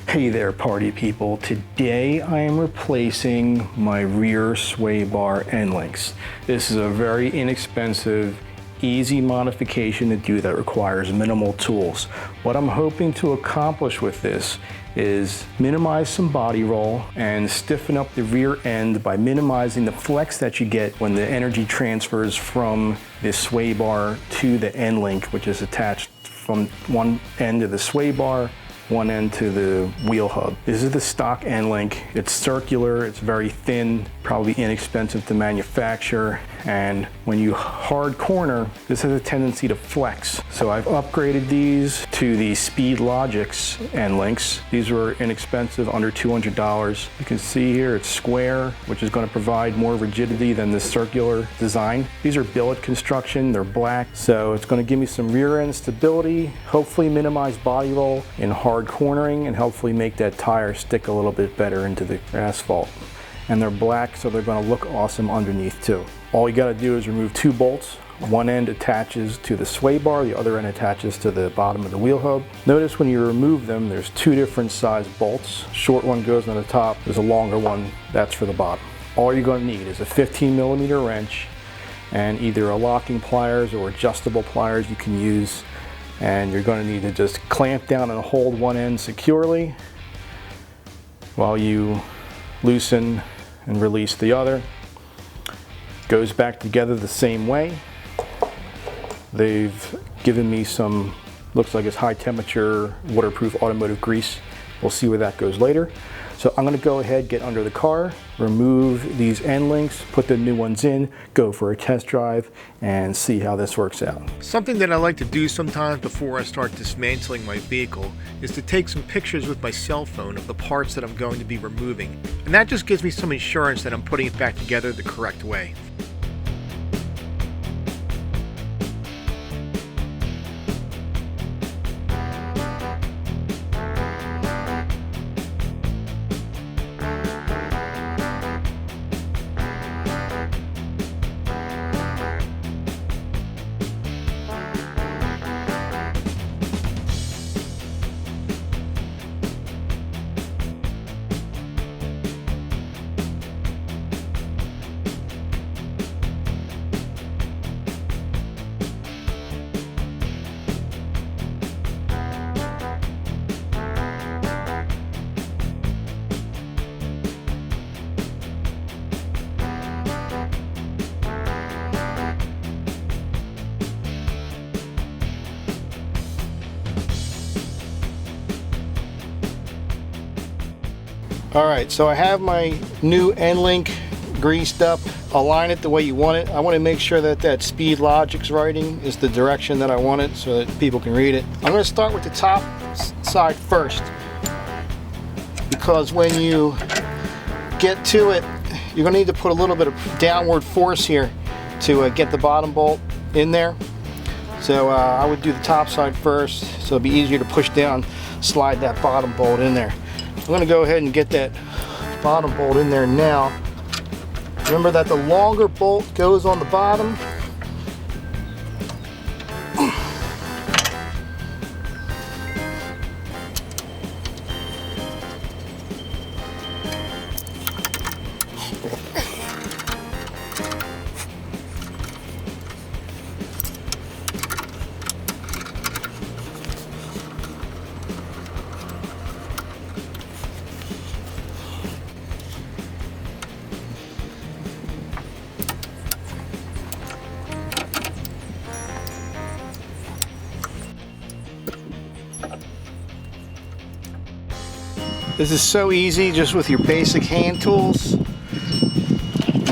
Hey there party people, today I am replacing my rear sway bar end links. This is a very inexpensive, easy modification to do that requires minimal tools. What I'm hoping to accomplish with this is minimize some body roll and stiffen up the rear end by minimizing the flex that you get when the energy transfers from the sway bar to the end link, which is attached from one end of the sway bar, one end to the wheel hub. This is the stock end link. It's circular, it's very thin, probably inexpensive to manufacture, and when you hard corner, this has a tendency to flex. So I've upgraded these to the Speedlogix End Links. These were inexpensive, under $200. You can see here it's square, which is going to provide more rigidity than the circular design. These are billet construction, they're black, so it's going to give me some rear end stability, hopefully minimize body roll in hard cornering, and hopefully make that tire stick a little bit better into the asphalt. And they're black, so they're going to look awesome underneath too. All you got to do is remove two bolts. One end attaches to the sway bar, the other end attaches to the bottom of the wheel hub. Notice when you remove them, there's two different size bolts. Short one goes on the top, there's a longer one, that's for the bottom. All you're going to need is a 15mm wrench and either a locking pliers or adjustable pliers you can use. And you're going to need to just clamp down and hold one end securely while you loosen and release the other. Goes back together the same way. They've given me some, looks like it's high temperature waterproof automotive grease. We'll see where that goes later. So I'm going to go ahead, get under the car, remove these end links, put the new ones in, go for a test drive, and see how this works out. Something that I like to do sometimes before I start dismantling my vehicle is to take some pictures with my cell phone of the parts that I'm going to be removing. And that just gives me some assurance that I'm putting it back together the correct way. Alright, so I have my new end link greased up. Align it the way you want it. I want to make sure that that Speedlogix writing is the direction that I want it so that people can read it. I'm going to start with the top side first, because when you get to it, you're going to need to put a little bit of downward force here to get the bottom bolt in there. So I would do the top side first, so it'll be easier to push down, slide that bottom bolt in there. I'm going to go ahead and get that bottom bolt in there now. Remember that the longer bolt goes on the bottom. This is so easy just with your basic hand tools.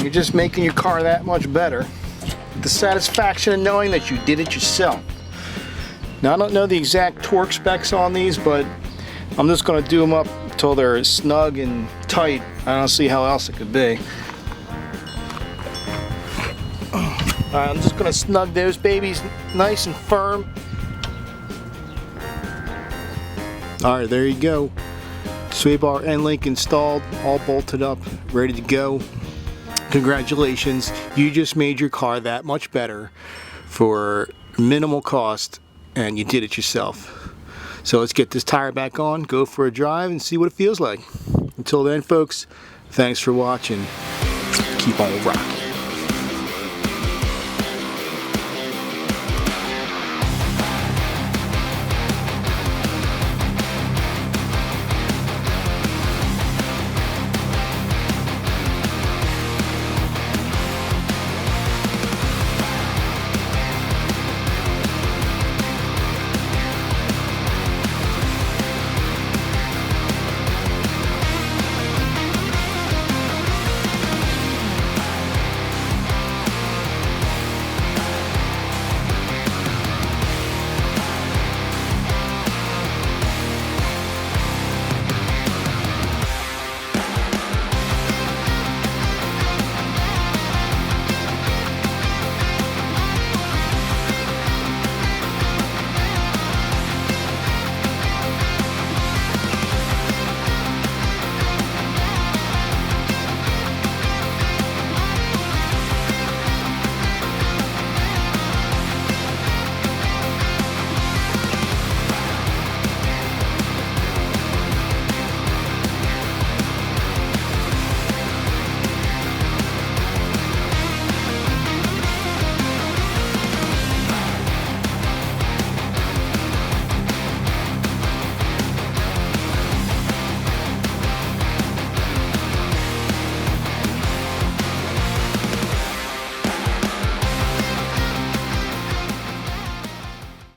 You're just making your car that much better. The satisfaction of knowing that you did it yourself. Now I don't know the exact torque specs on these, but I'm just going to do them up until they're snug and tight. I don't see how else it could be. I'm just going to snug those babies nice and firm. Alright, there you go. Sway bar end link installed, all bolted up, ready to go. Congratulations, you just made your car that much better for minimal cost, and you did it yourself. So let's get this tire back on, go for a drive, and see what it feels like. Until then, folks, thanks for watching. Keep on rocking.